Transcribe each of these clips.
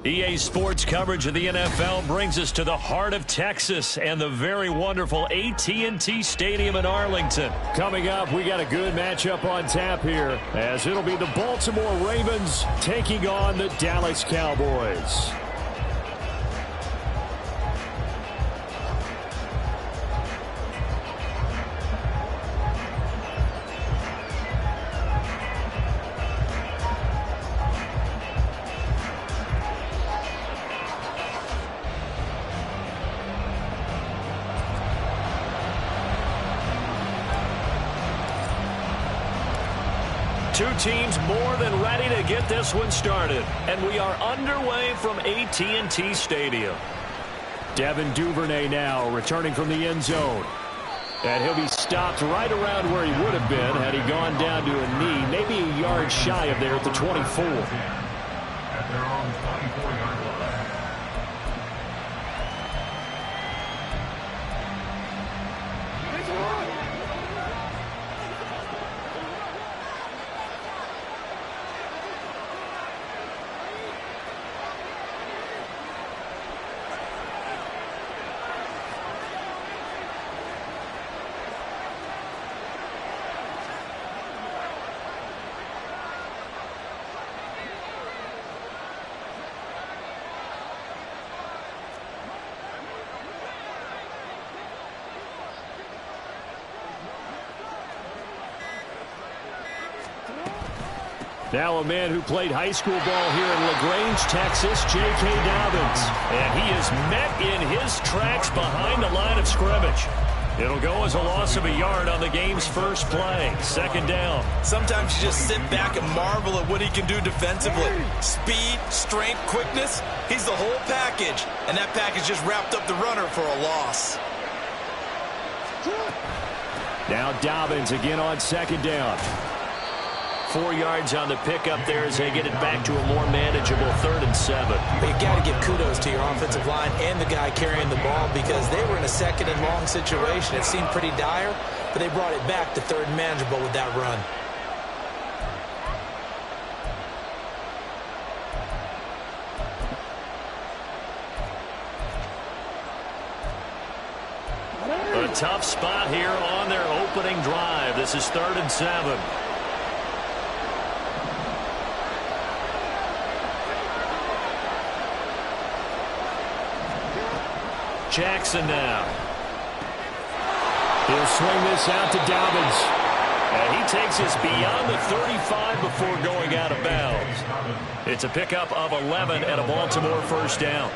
EA Sports coverage of the NFL brings us to the heart of Texas and the very wonderful AT&T Stadium in Arlington. Coming up, we got a good matchup on tap here, as it'll be the Baltimore Ravens taking on the Dallas Cowboys. Two teams more than ready to get this one started. And we are underway from AT&T Stadium. Devin Duvernay now returning from the end zone. And he'll be stopped right around where he would have been had he gone down to a knee, maybe a yard shy of there at the 24. At their own 24-yard line. Now a man who played high school ball here in LaGrange, Texas, J.K. Dobbins. And he is met in his tracks behind the line of scrimmage. It'll go as a loss of a yard on the game's first play. Second down. Sometimes you just sit back and marvel at what he can do defensively. Speed, strength, quickness. He's the whole package. And that package just wrapped up the runner for a loss. Now Dobbins again on second down. 4 yards on the pickup there as they get it back to a more manageable 3rd and 7. But you got to give kudos to your offensive line and the guy carrying the ball because they were in a second and long situation. It seemed pretty dire, but they brought it back to 3rd and manageable with that run. A tough spot here on their opening drive. This is 3rd and 7. Jackson now. He'll swing this out to Dobbins. And he takes us beyond the 35 before going out of bounds. It's a pickup of 11 and a Baltimore first down.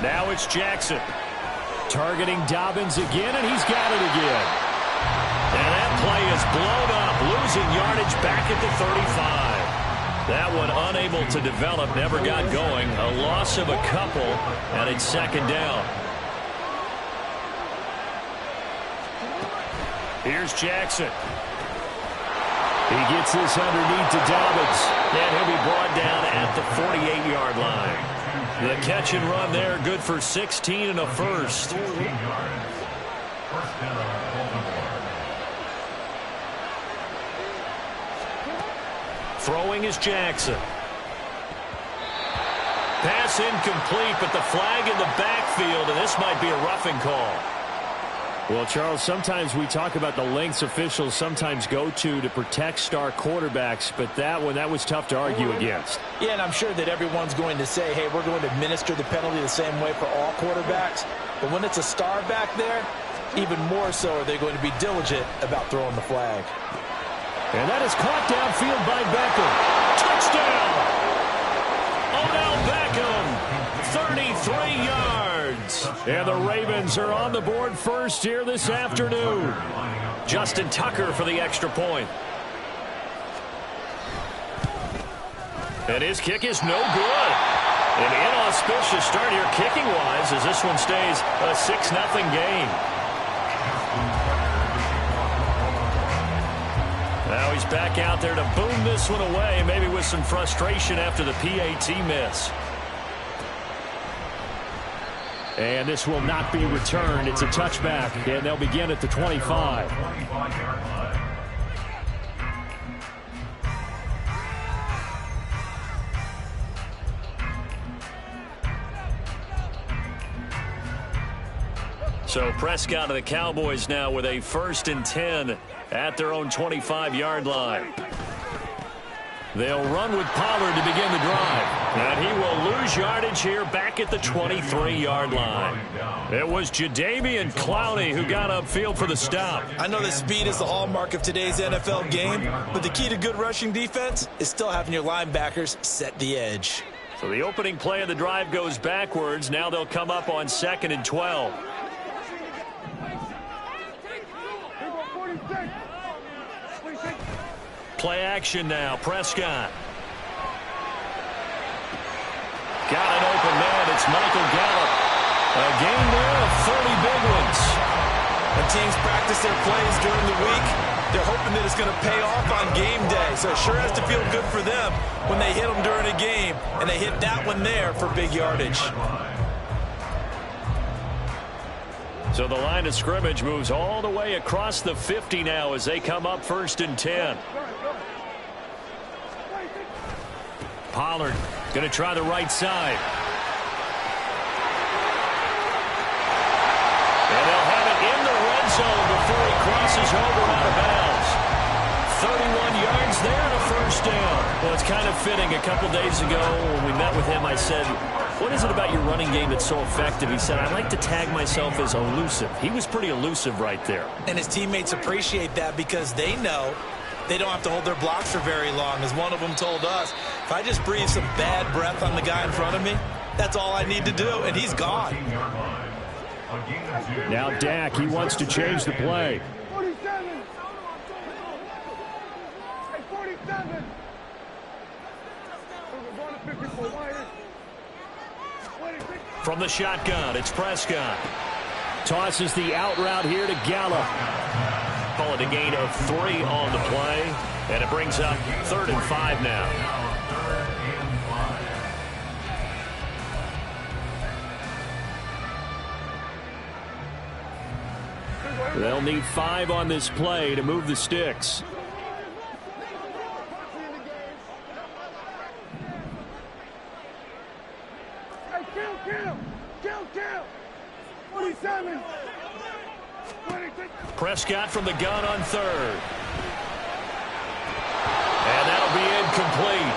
Now it's Jackson. Targeting Dobbins again, and he's got it again. And that play is blown up, losing yardage back at the 35. That one unable to develop, never got going. A loss of a couple, and it's second down. Here's Jackson. He gets this underneath to Dobbins. And he'll be brought down at the 48-yard line. The catch and run there, good for 16 and a first. Throwing is Jackson. Pass incomplete, but the flag in the backfield, and this might be a roughing call. Well, Charles, sometimes we talk about the lengths officials sometimes go to protect star quarterbacks, but that was tough to argue against. Yeah, and I'm sure that everyone's going to say, hey, we're going to administer the penalty the same way for all quarterbacks. But when it's a star back there, even more so are they going to be diligent about throwing the flag. And that is caught downfield by Beckham. Touchdown! Odell Beckham, 33 yards. And the Ravens are on the board first here this afternoon. Justin Tucker for the extra point. And his kick is no good. An inauspicious start here kicking-wise as this one stays a 6-0 game. Now he's back out there to boom this one away, maybe with some frustration after the PAT miss. And this will not be returned. It's a touchback, and they'll begin at the 25. 25-yard line. So Prescott of the Cowboys now with a 1st and 10 at their own 25-yard line. They'll run with Pollard to begin the drive. And he will lose yardage here back at the 23-yard line. It was Jadeveon Clowney who got upfield for the stop. I know that speed is the hallmark of today's NFL game, but the key to good rushing defense is still having your linebackers set the edge. So the opening play of the drive goes backwards. Now they'll come up on 2nd and 12. Play action now. Prescott. Got an open man. It's Michael Gallup. A game there of 30 big ones. When teams practice their plays during the week, they're hoping that it's going to pay off on game day. So it sure has to feel good for them when they hit them during a game, and they hit that one there for big yardage. So the line of scrimmage moves all the way across the 50 now as they come up 1st and 10. Pollard going to try the right side. And they'll have it in the red zone before he crosses over out of bounds. 31 yards there and a 1st down. Well, it's kind of fitting. A couple days ago when we met with him, I said, what is it about your running game that's so effective? He said, I like to tag myself as elusive. He was pretty elusive right there. And his teammates appreciate that because they know they don't have to hold their blocks for very long. As one of them told us, if I just breathe some bad breath on the guy in front of me, that's all I need to do, and he's gone. Now Dak, he wants to change the play. 47. Hey, 47. From the shotgun, it's Prescott. Tosses the out route here to Gallup. Call it a gain of 3 on the play, and it brings up 3rd and 5 now. They'll need 5 on this play to move the sticks. Hey, kill. 47. 26. Prescott from the gun on 3rd. And that'll be incomplete.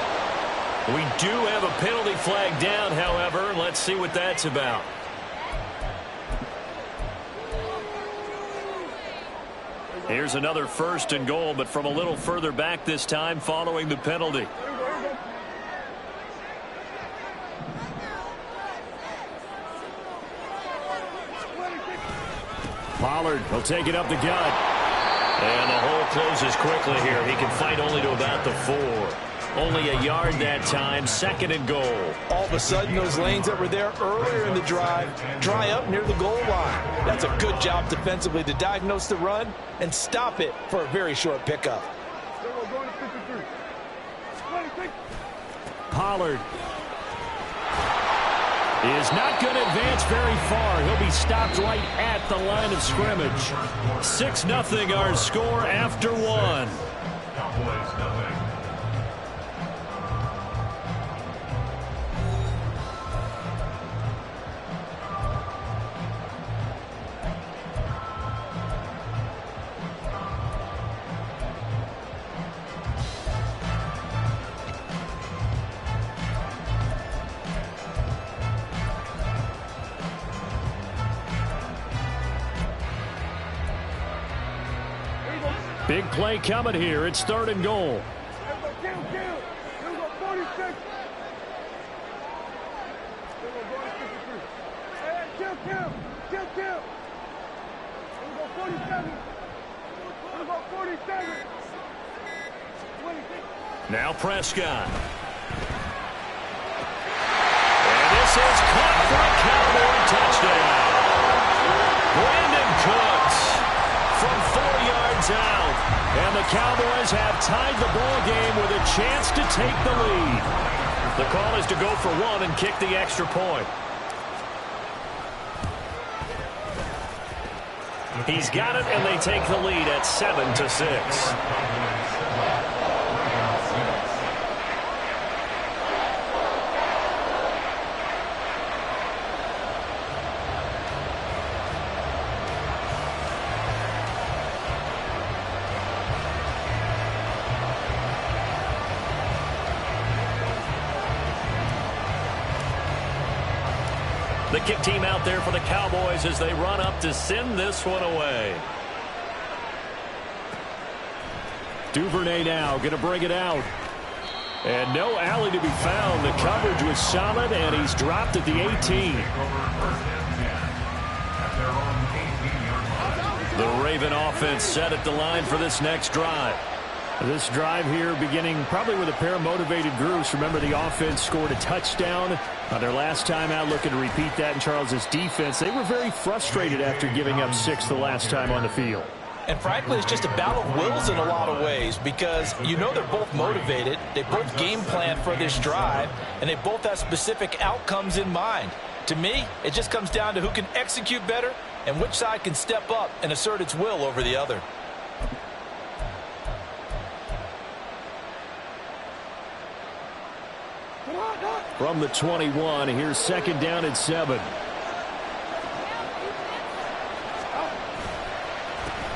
We do have a penalty flag down, however. Let's see what that's about. Here's another 1st and goal, but from a little further back this time following the penalty. Pollard will take it up the gut. And the hole closes quickly here. He can fight only to about the 4. Only a yard that time, 2nd and goal. All of a sudden, those lanes that were there earlier in the drive dry up near the goal line. That's a good job defensively to diagnose the run and stop it for a very short pickup. Pollard is not going to advance very far. He'll be stopped right at the line of scrimmage. 6-0 our score after 1. Cowboys nothing. Big play coming here. It's 3rd and goal. Kill. Here we go, 46. Here we go, 53. Hey, kill. Here we go, 47. Here we go, 47. 26. Now Prescott. And this is caught for a Cowboy touchdown. Brandon Cooks from 4 yards out. And the Cowboys have tied the ball game with a chance to take the lead. The call is to go for 1 and kick the extra point. He's got it, and they take the lead at 7-6. The kick team out there for the Cowboys as they run up to send this one away. Duvernay now going to bring it out. And no alley to be found. The coverage was solid, and he's dropped at the 18. The Raven offense set at the line for this next drive. This drive here beginning probably with a pair of motivated groups. Remember, the offense scored a touchdown on their last time out, looking to repeat that in Charles's defense. They were very frustrated after giving up 6 the last time on the field. And frankly, it's just a battle of wills in a lot of ways because you know they're both motivated. They both game plan for this drive, and they both have specific outcomes in mind. To me, it just comes down to who can execute better and which side can step up and assert its will over the other. From the 21, here's second down and 7.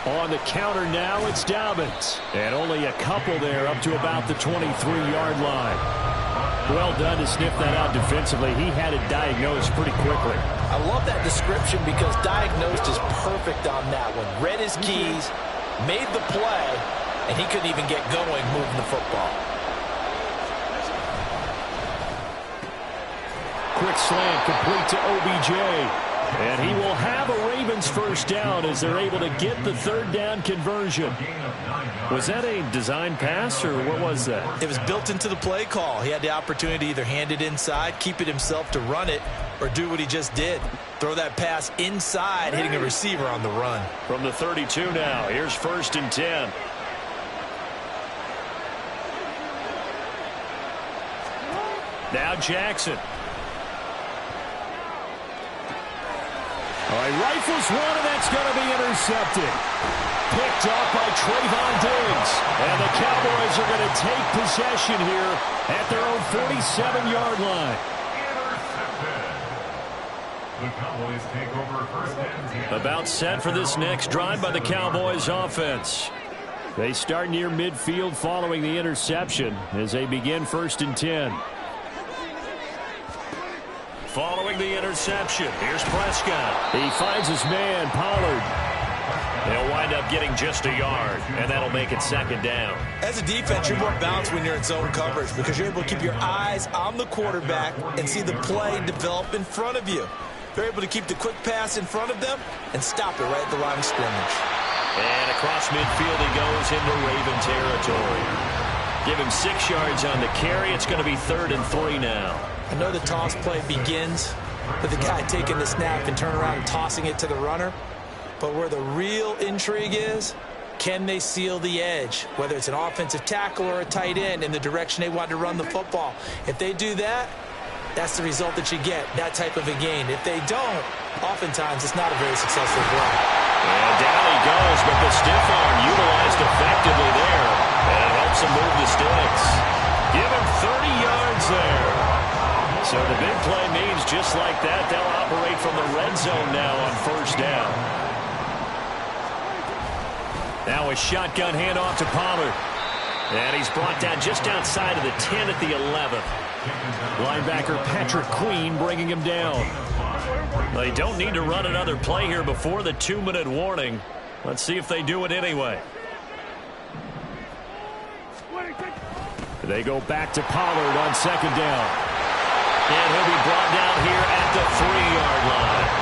On the counter now, it's Dobbins. And only a couple there up to about the 23-yard line. Well done to sniff that out defensively. He had it diagnosed pretty quickly. I love that description because diagnosed is perfect on that one. Read his keys, made the play, and he couldn't even get going moving the football. Quick slant complete to OBJ. And he will have a Ravens first down as they're able to get the third down conversion. Was that a design pass, or what was that? It was built into the play call. He had the opportunity to either hand it inside, keep it himself to run it, or do what he just did. Throw that pass inside, hitting a receiver on the run. From the 32 now, here's 1st and 10. Now Jackson. All right, rifles one, and that's going to be intercepted. Picked up by Trayvon Diggs. And the Cowboys are going to take possession here at their own 47-yard line. The Cowboys take over 1st and 10. About set for this next drive by the Cowboys offense. They start near midfield following the interception as they begin 1st and 10. Following the interception, here's Prescott. He finds his man, Pollard. They'll wind up getting just a yard, and that'll make it 2nd down. As a defense, you're more balanced when you're in zone coverage because you're able to keep your eyes on the quarterback and see the play develop in front of you. They're able to keep the quick pass in front of them and stop it right at the line of scrimmage. And across midfield he goes into Raven territory. Give him 6 yards on the carry. It's going to be 3rd and 3 now. I know the toss play begins with the guy taking the snap and turn around and tossing it to the runner. But where the real intrigue is, can they seal the edge? Whether it's an offensive tackle or a tight end in the direction they want to run the football. If they do that, that's the result that you get, that type of a gain. If they don't, oftentimes it's not a very successful play. And down he goes, but the stiff arm utilized effectively there. And it helps him move the sticks. Give him 30 yards there. So the big play means just like that, they'll operate from the red zone now on 1st down. Now a shotgun handoff to Pollard. And he's brought down just outside of the 10 at the 11. Linebacker Patrick Queen bringing him down. They don't need to run another play here before the 2-minute warning. Let's see if they do it anyway. They go back to Pollard on 2nd down. And he'll be brought down here at the 3-yard line.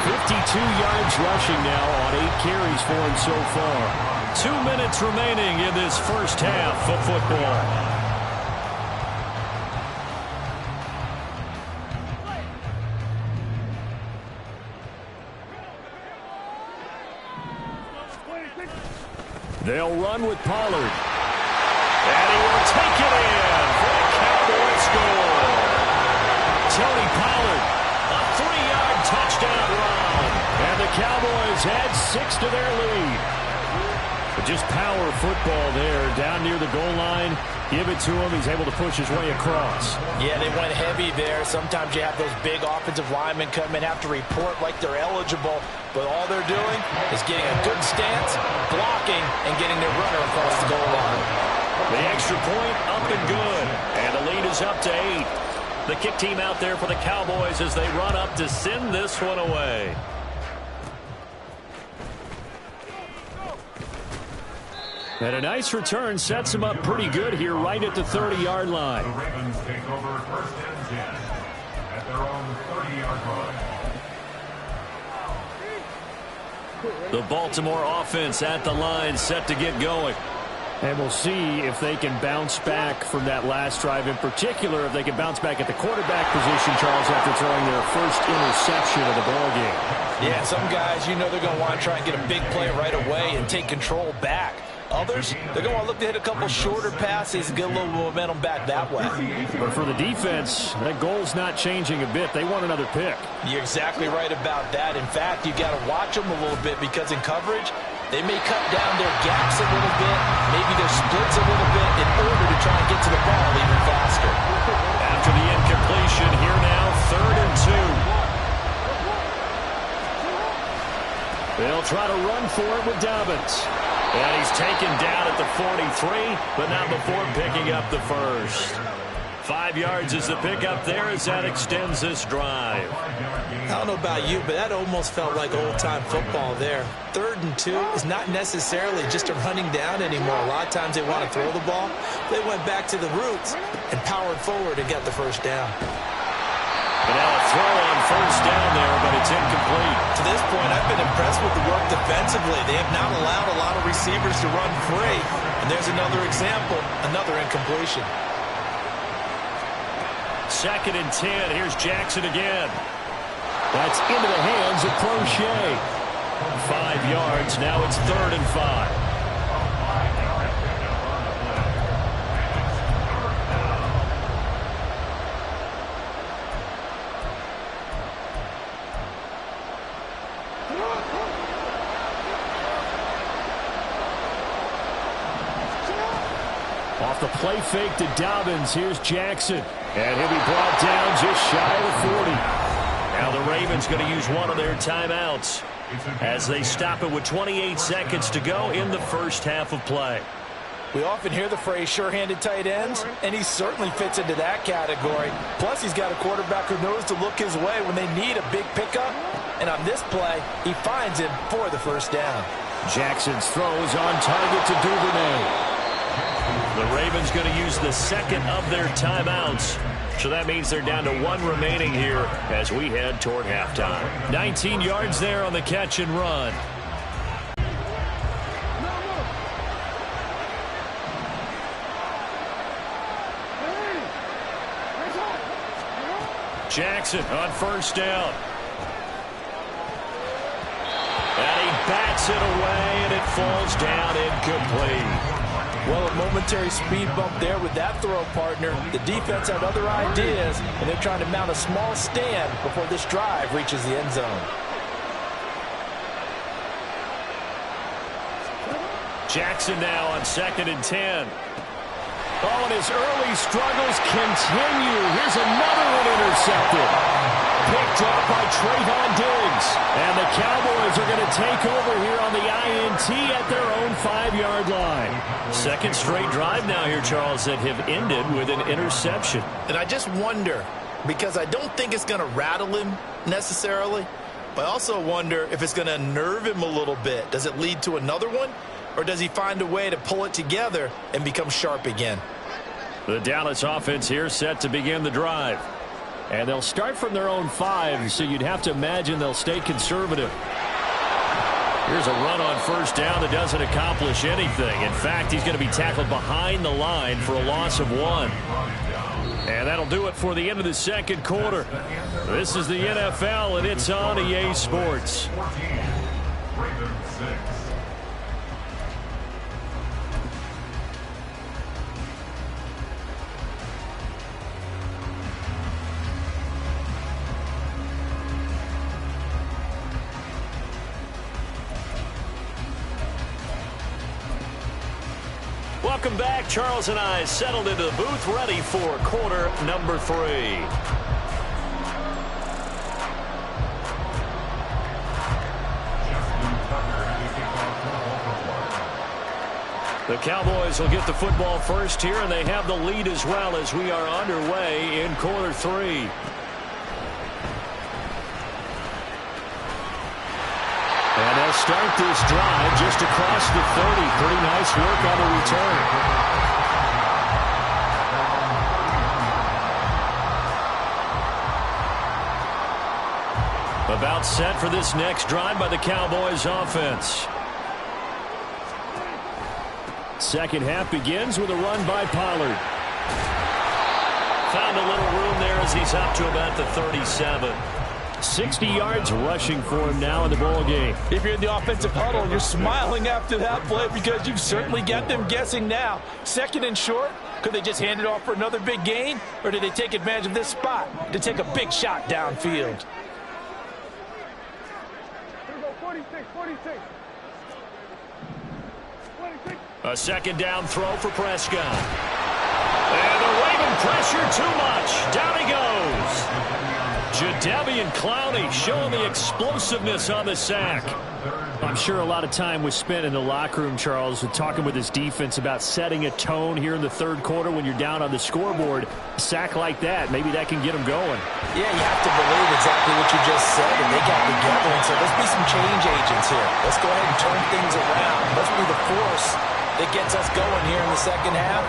52 yards rushing now on 8 carries for him so far. 2 minutes remaining in this first half of football. They'll run with Pollard. And he will take it in for a Cowboy score. Tony Pollard, a 3-yard touchdown run. And the Cowboys add to their lead. But just power football there, down near the goal line. Give it to him. He's able to push his way across. Yeah, they went heavy there. Sometimes you have those big offensive linemen come in, have to report like they're eligible, but all they're doing is getting a good stance, blocking, and getting their runner across the goal line. The extra point up and good, and the lead is up to 8. The kick team out there for the Cowboys as they run up to send this one away. And a nice return sets him up pretty good here right at the 30-yard line. The Ravens take over first and 10 at their own 30-yard line. The Baltimore offense at the line, set to get going. And we'll see if they can bounce back from that last drive, in particular if they can bounce back at the quarterback position, Charles, after throwing their first interception of the ballgame. Yeah, some guys, you know they're going to want to try and get a big play right away and take control back. Others, they're going to look to hit a couple shorter passes and get a little momentum back that way. But for the defense, that goal's not changing a bit. They want another pick. You're exactly right about that. In fact, you got to watch them a little bit because in coverage, they may cut down their gaps a little bit, maybe their splits a little bit in order to try and get to the ball even faster. After the incompletion, here now, 3rd and 2. They'll try to run for it with Dobbins. And he's taken down at the 43, but not before picking up the first. 5 yards is the pickup there as that extends this drive. I don't know about you, but that almost felt like old-time football there. 3rd and 2 is not necessarily just a running down anymore. A lot of times they want to throw the ball. They went back to the roots and powered forward and got the first down. And now a throw on first down there, but it's incomplete. To this point, I've been impressed with the work defensively. They have not allowed a lot of receivers to run free. And there's another example, another incompletion. 2nd and 10. Here's Jackson again. That's into the hands of Crochet. 5 yards. Now it's 3rd and 5. Off the play fake to Dobbins. Here's Jackson. And he'll be brought down just shy of the 40. Now the Ravens going to use one of their timeouts as they stop it with 28 seconds to go in the first half of play. We often hear the phrase sure-handed tight ends, and he certainly fits into that category. Plus, he's got a quarterback who knows to look his way when they need a big pickup. And on this play, he finds him for the first down. Jackson's throws on target to Duvernay. The Ravens going to use the second of their timeouts. So that means they're down to 1 remaining here as we head toward halftime. 19 yards there on the catch and run. Jackson on first down. And he bats it away, and it falls down incomplete. Well, a momentary speed bump there with that throw, partner. The defense had other ideas, and they're trying to mount a small stand before this drive reaches the end zone. Jackson now on 2nd and 10. Oh, and his early struggles continue. Here's another one intercepted. Picked off by Trayvon Diggs. And the Cowboys are going to take over here on the INT at their own 5-yard line. 2nd straight drive now here, Charles, that have ended with an interception. And I just wonder, because I don't think it's going to rattle him necessarily, but I also wonder if it's going to unnerve him a little bit. Does it lead to another one? Or does he find a way to pull it together and become sharp again? The Dallas offense here set to begin the drive. And they'll start from their own 5, so you'd have to imagine they'll stay conservative. Here's a run on first down that doesn't accomplish anything. In fact, he's going to be tackled behind the line for a loss of 1. And that'll do it for the end of the second quarter. This is the NFL, and it's on EA Sports. Ravens 6. Welcome back. Charles and I settled into the booth, ready for quarter number 3. The Cowboys will get the football first here, and they have the lead as well as we are underway in quarter 3. And they'll start this drive just across the 30. Pretty nice work on the return. About set for this next drive by the Cowboys offense. Second half begins with a run by Pollard. Found a little room there as he's up to about the 37. 60 yards rushing for him now in the ball game. If you're in the offensive huddle, you're smiling after that play because you've certainly got them guessing now. Second and short, could they just hand it off for another big gain? Or did they take advantage of this spot to take a big shot downfield? 46, 46. A second down throw for Prescott. And the Raven pressure too much. Down he goes. Jadeveon Clowney showing the explosiveness on the sack. I'm sure a lot of time was spent in the locker room, Charles, with talking with his defense about setting a tone here in the third quarter when you're down on the scoreboard. A sack like that, maybe that can get them going. Yeah, you have to believe exactly what you just said, and they got together and said, let's be some change agents here. Let's go ahead and turn things around. Let's be the force that gets us going here in the second half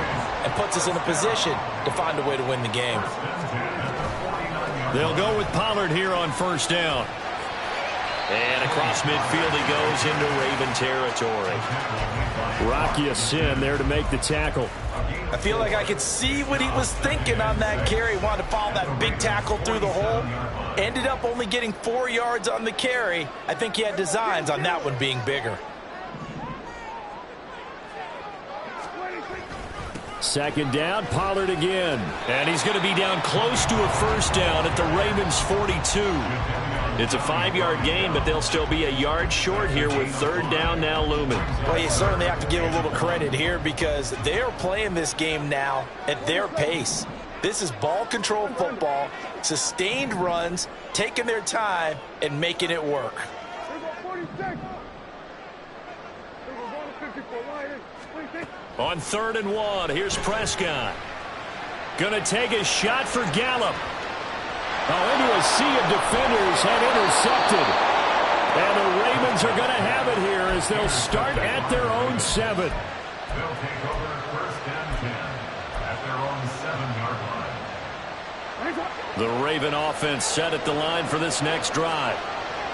and puts us in a position to find a way to win the game. They'll go with Pollard here on first down. And across midfield he goes into Raven territory. Rocky Sin there to make the tackle. I feel like I could see what he was thinking on that carry. Wanted to follow that big tackle through the hole. Ended up only getting 4 yards on the carry. I think he had designs on that one being bigger. Second down, Pollard again. And he's going to be down close to a first down at the Ravens' 42. It's a 5-yard gain, but they'll still be a yard short here with third down now looming. Well, you certainly have to give a little credit here because they're playing this game now at their pace. This is ball control football, sustained runs, taking their time, and making it work. On 3rd and 1, here's Prescott. Gonna take a shot for Gallup. Into a sea of defenders and intercepted. And the Ravens are gonna have it here as they'll start at their own 7. They'll take over first and 10 at their own 7-yard line. The Raven offense set at the line for this next drive.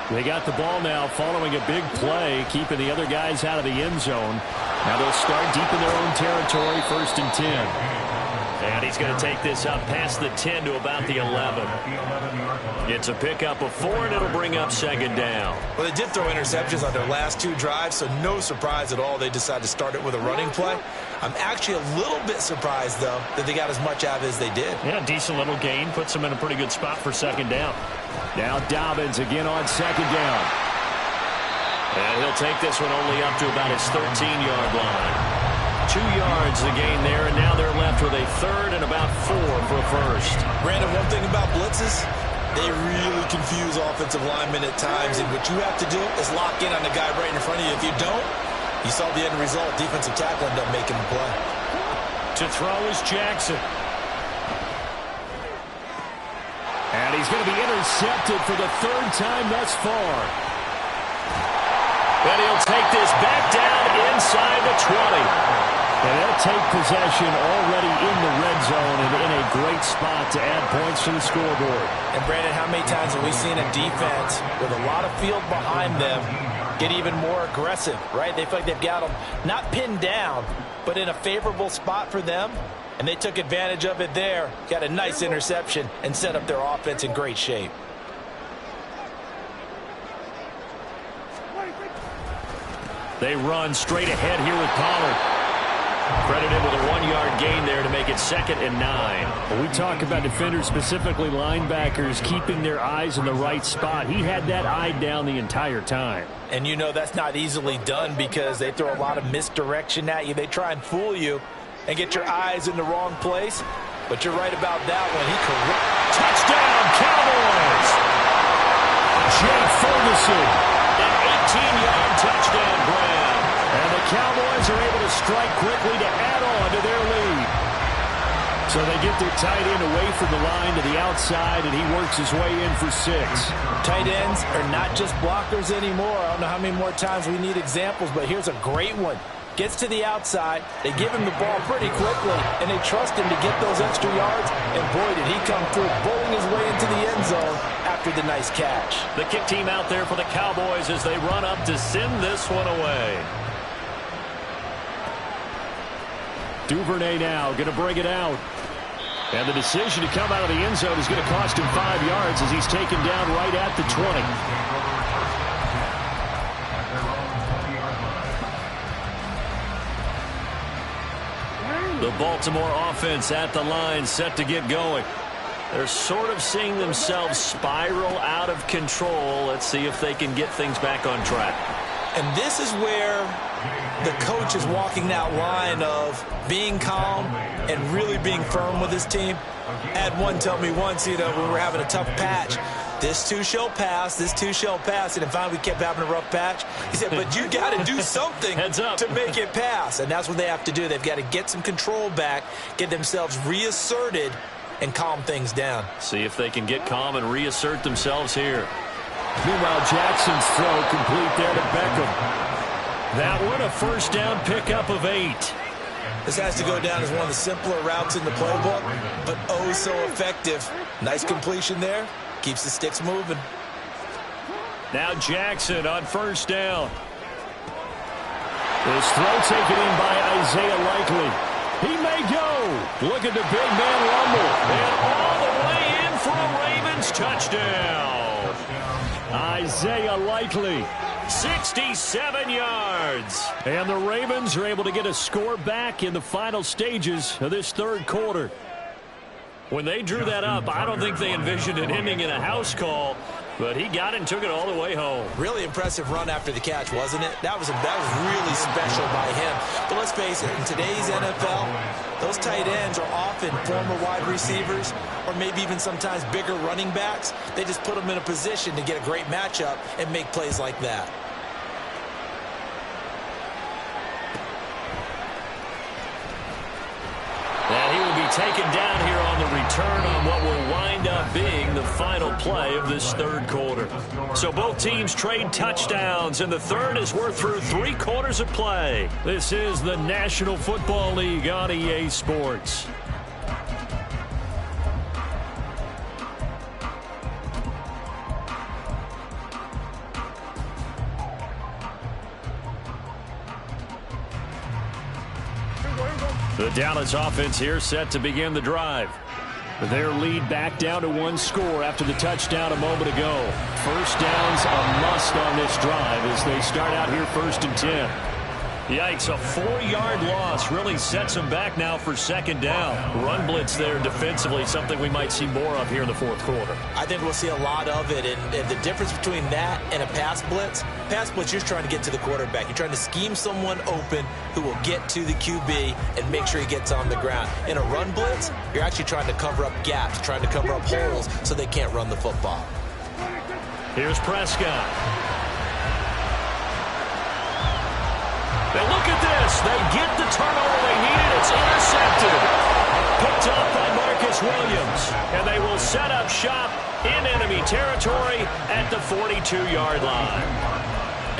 They got the ball now following a big play, keeping the other guys out of the end zone. Now they'll start deep in their own territory, 1st and 10. And he's going to take this up past the 10 to about the 11. It's a pickup of 4, and it'll bring up 2nd down. Well, they did throw interceptions on their last 2 drives, so no surprise at all they decided to start it with a running play. I'm actually a little bit surprised, though, that they got as much out of it as they did. Yeah, decent little gain. Puts them in a pretty good spot for 2nd down. Now Dobbins again on 2nd down. And he'll take this one only up to about his 13-yard line. 2 yards the gain there, and now they're left with a 3rd and about 4 for a first. Brandon, one thing about blitzes, they really confuse offensive linemen at times, and what you have to do is lock in on the guy right in front of you. If you don't, you saw the end result. Defensive tackle ended up making the play. To throw is Jackson. And he's going to be intercepted for the 3rd time thus far. And he'll take this back down inside the 20. And they'll take possession already in the red zone and in a great spot to add points to the scoreboard. And, Brandon, how many times have we seen a defense with a lot of field behind them get even more aggressive, right? They feel like they've got them not pinned down, but in a favorable spot for them. And they took advantage of it there, got a nice interception, and set up their offense in great shape. They run straight ahead here with Pollard. Credited with a 1-yard gain there to make it 2nd and 9. Well, we talk about defenders, specifically linebackers, keeping their eyes in the right spot. He had that eye down the entire time. And you know that's not easily done because they throw a lot of misdirection at you. They try and fool you and get your eyes in the wrong place. But you're right about that one. Touchdown, Cowboys! Jay Ferguson. An 18-yard touchdown grab. And the Cowboys are able to strike quickly to add on to their lead. So they get their tight end away from the line to the outside, and he works his way in for 6. Tight ends are not just blockers anymore. I don't know how many more times we need examples, but here's a great one. Gets to the outside, they give him the ball pretty quickly, and they trust him to get those extra yards, and boy, did he come through, bowling his way into the end zone after the nice catch. The kick team out there for the Cowboys as they run up to send this one away. Duvernay now going to bring it out. And the decision to come out of the end zone is going to cost him 5 yards as he's taken down right at the 20. The Baltimore offense at the line, set to get going. They're sort of seeing themselves spiral out of control. Let's see if they can get things back on track. And this is where the coach is walking that line of being calm and really being firm with his team. I had one tell me once, when we were having a tough patch, this too shall pass, this too shall pass. And finally we kept having a rough patch. He said, but you got to do something to make it pass. And that's what they have to do. They've got to get some control back, get themselves reasserted, and calm things down. See if they can get calm and reassert themselves here. Meanwhile, Jackson's throw complete there to Beckham. That one, a first down pickup of 8. This has to go down as one of the simpler routes in the playbook, but oh so effective. Nice completion there. Keeps the sticks moving. Now Jackson on first down. This throw taken in by Isaiah Likely. He may go. Look at the big man rumble. And all the way in for a Ravens touchdown. Isaiah Likely. 67 yards. And the Ravens are able to get a score back in the final stages of this third quarter. When they drew that up, I don't think they envisioned it ending in a house call, but he got it and took it all the way home. Really impressive run after the catch, wasn't it? That was really special by him. But let's face it, in today's NFL, those tight ends are often former wide receivers or maybe even sometimes bigger running backs. They just put them in a position to get a great matchup and make plays like that. And he will be taken down here on the return on what will wind up being the final play of this third quarter. So both teams trade touchdowns, and the third as we're through 3 quarters of play. This is the National Football League on EA Sports. The Dallas offense here set to begin the drive. Their lead back down to 1 score after the touchdown a moment ago. First down's a must on this drive as they start out here 1st and 10. Yikes, a 4-yard loss really sets them back now for 2nd down. Run blitz there defensively, something we might see more of here in the 4th quarter. I think we'll see a lot of it, and the difference between that and a pass blitz, you're trying to get to the quarterback. You're trying to scheme someone open who will get to the QB and make sure he gets on the ground. In a run blitz, you're actually trying to cover up gaps, trying to cover up holes so they can't run the football. Here's Prescott. Now look at this. They get the turnover they needed. It's intercepted. Picked up by Marcus Williams. And they will set up shop in enemy territory at the 42-yard line.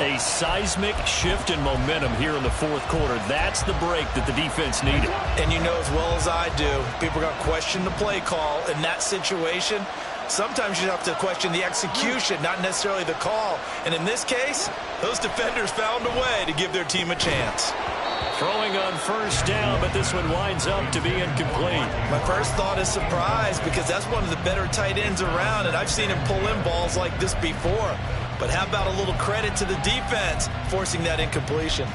A seismic shift in momentum here in the 4th quarter. That's the break that the defense needed. And you know as well as I do, people are going to question the play call in that situation. Sometimes you have to question the execution, not necessarily the call. And in this case, those defenders found a way to give their team a chance. Throwing on first down, but this one winds up to be incomplete. My first thought is surprise because that's one of the better tight ends around, and I've seen him pull in balls like this before. But how about a little credit to the defense forcing that incompletion?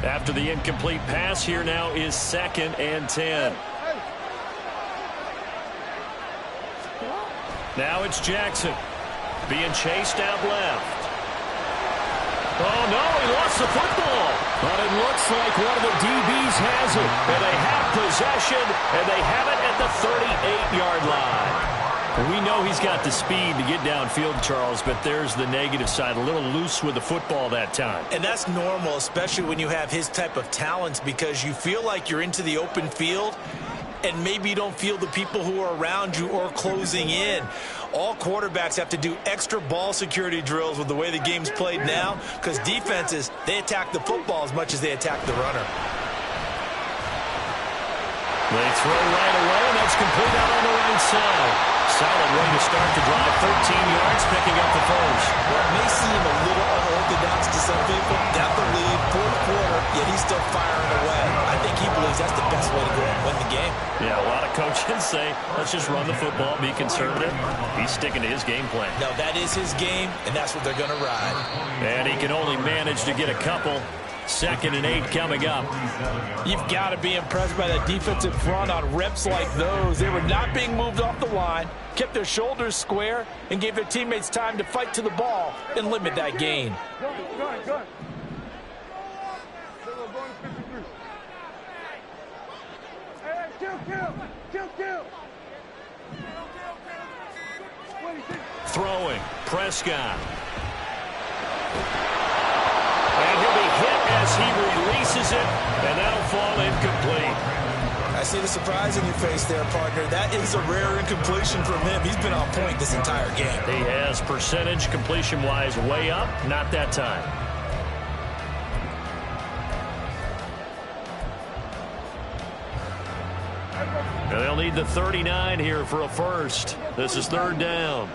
After the incomplete pass, here now is 2nd and 10. Now it's Jackson being chased out left. Oh, no, he lost the football. But it looks like one of the DBs has it. And they have possession, and they have it at the 38-yard line. We know he's got the speed to get downfield, Charles, but there's the negative side. A little loose with the football that time. And that's normal, especially when you have his type of talents, because you feel like you're into the open field, and maybe you don't feel the people who are around you or closing in. All quarterbacks have to do extra ball security drills with the way the game's played now, because defenses, they attack the football as much as they attack the runner. They throw right away, and that's complete out on the right side. Solid way to start the drive, 13 yards, picking up the first. Well, it may seem a little unorthodox to some people. Got the lead, fourth quarter, yet he's still firing away. I think he believes that's the best way to go and win the game. Yeah, a lot of coaches say, let's just run the football, be conservative. He's sticking to his game plan. No, that is his game, and that's what they're going to ride. And he can only manage to get a couple. 2nd and 8 coming up. You've got to be impressed by that defensive front on reps like those. They were not being moved off the line, kept their shoulders square, and gave their teammates time to fight to the ball and limit that gain. Good. Hey, kill. Throwing, Prescott. And he'll be hit as he releases it, and that'll fall incomplete. I see the surprise in your face there, partner. That is a rare incompletion from him. He's been on point this entire game. He has percentage completion-wise way up, not that time. And they'll need the 39 here for a first. This is 3rd down.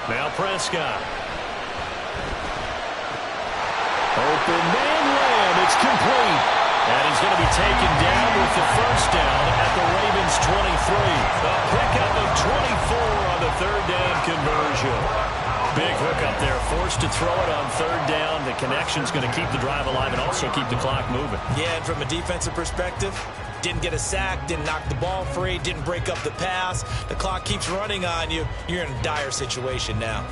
Now Prescott. Open man ran. It's complete. And he's going to be taken down with the first down at the Ravens 23. A pickup of 24 on the 3rd down conversion. Big hook up there. Forced to throw it on 3rd down. The connection's going to keep the drive alive and also keep the clock moving. Yeah, and from a defensive perspective, didn't get a sack, didn't knock the ball free, didn't break up the pass. The clock keeps running on you. You're in a dire situation now.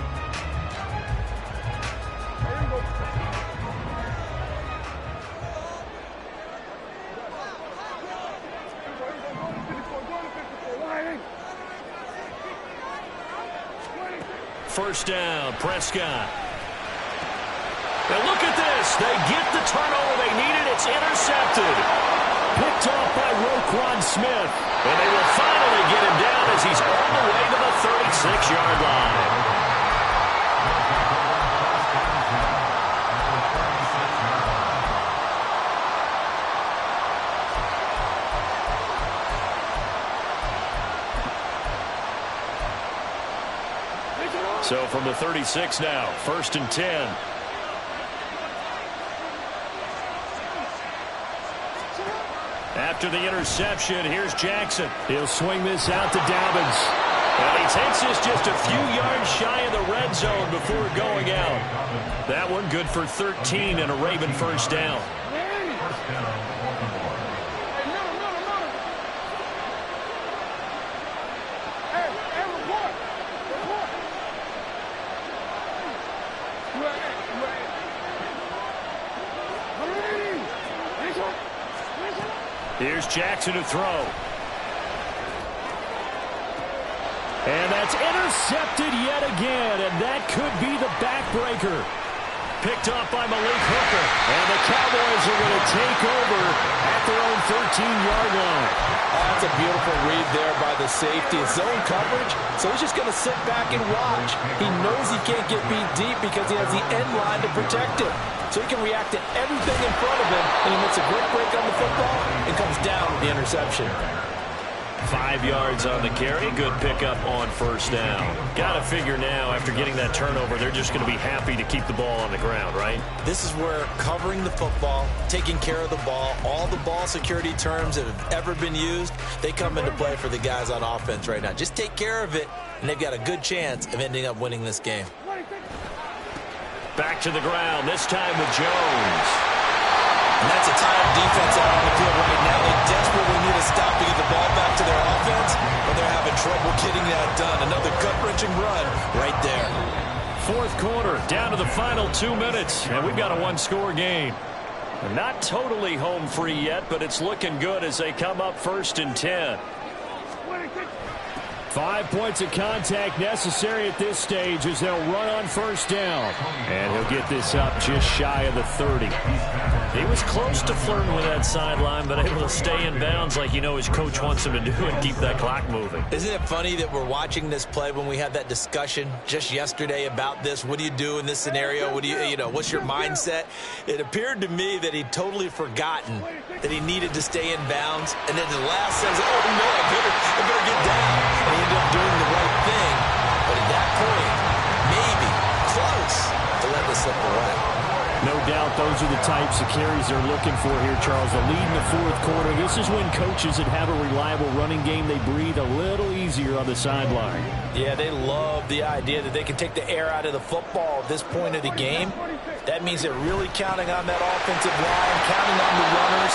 First down, Prescott. And look at this. They get the turnover they needed. It's intercepted. Picked off by Roquan Smith. And they will finally get him down as he's on the way to the 36-yard line. So from the 36 now, 1st and 10. After the interception, here's Jackson. He'll swing this out to Dobbins. And he takes this just a few yards shy of the red zone before going out. That one good for 13 and a Raven first down. Here's Jackson to throw. And that's intercepted yet again, and that could be the backbreaker. Picked off by Malik Hooker, and the Cowboys are going to take over at their own 13-yard line. That's a beautiful read there by the safety. It's zone coverage, so he's just going to sit back and watch. He knows he can't get beat deep because he has the end line to protect him. So he can react to everything in front of him, and he makes a great break on the football and comes down with the interception. 5 yards on the carry. Good pickup on first down. Got to figure now, after getting that turnover, they're just going to be happy to keep the ball on the ground, right? This is where covering the football, taking care of the ball, all the ball security terms that have ever been used, they come into play for the guys on offense right now. Just take care of it, and they've got a good chance of ending up winning this game. Back to the ground, this time with Jones. And that's a tired defense out on the field right now. They desperately need a stop to get the ball back to their offense, but they're having trouble getting that done. Another gut-wrenching run right there. Fourth quarter, down to the final 2 minutes, and we've got a one-score game. Not totally home free yet, but it's looking good as they come up 1st and 10. 5 points of contact necessary at this stage as they'll run on 1st down. And he'll get this up just shy of the 30. He was close to flirting with that sideline, but able to stay in bounds like you know his coach wants him to do and keep that clock moving. Isn't it funny that we're watching this play when we had that discussion just yesterday about this? What do you do in this scenario? What do you know, what's your mindset? It appeared to me that he'd totally forgotten that he needed to stay in bounds. And then the last says, oh, no, I better get down. And he ended up doing the right thing. But at that point, maybe close to let this slip away. No doubt those are the types of carries they're looking for here, Charles. The lead in the 4th quarter. This is when coaches that have a reliable running game, they breathe a little easier on the sideline. Yeah, they love the idea that they can take the air out of the football at this point of the game. That means they're really counting on that offensive line, counting on the runners,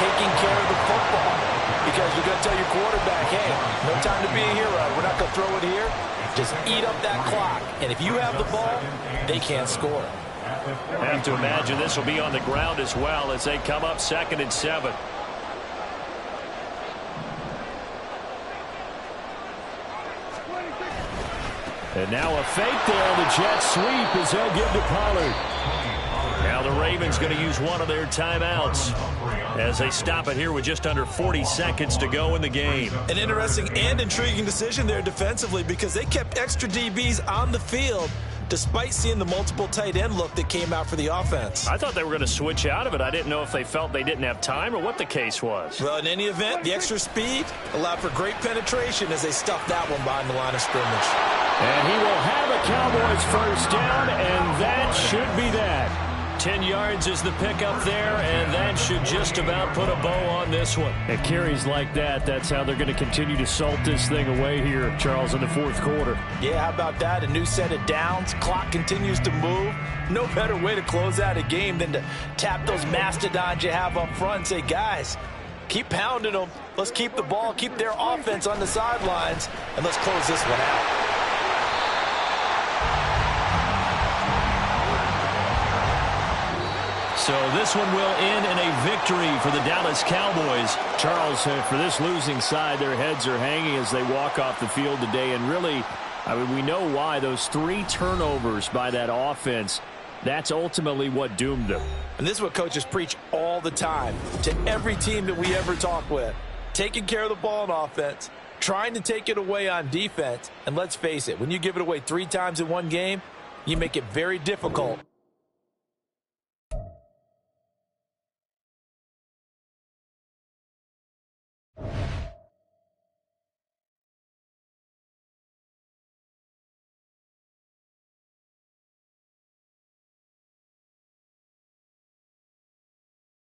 taking care of the football. Because you're going to tell your quarterback, hey, no time to be a hero. We're not going to throw it here. Just eat up that clock. And if you have the ball, they can't score. I have to imagine this will be on the ground as well as they come up 2nd and 7. And now a fake there. The jet sweep as they'll give to Pollard. Now the Ravens going to use one of their timeouts as they stop it here with just under 40 seconds to go in the game. An interesting and intriguing decision there defensively because they kept extra DBs on the field despite seeing the multiple tight end look that came out for the offense. I thought they were going to switch out of it. I didn't know if they felt they didn't have time or what the case was. Well, in any event, the extra speed allowed for great penetration as they stuffed that one behind the line of scrimmage. And he will have a Cowboys 1st down, and that should be that. 10 yards is the pickup there, and that should just about put a bow on this one. At carries like that, that's how they're going to continue to salt this thing away here, Charles, in the 4th quarter. Yeah, how about that? A new set of downs. Clock continues to move. No better way to close out a game than to tap those mastodons you have up front and say, guys, keep pounding them. Let's keep the ball, keep their offense on the sidelines, and let's close this one out. So this one will end in a victory for the Dallas Cowboys. Charles, for this losing side, their heads are hanging as they walk off the field today. And really, I mean, we know why. Those 3 turnovers by that offense, that's ultimately what doomed them. And this is what coaches preach all the time to every team that we ever talk with. Taking care of the ball on offense, trying to take it away on defense. And let's face it, when you give it away 3 times in one game, you make it very difficult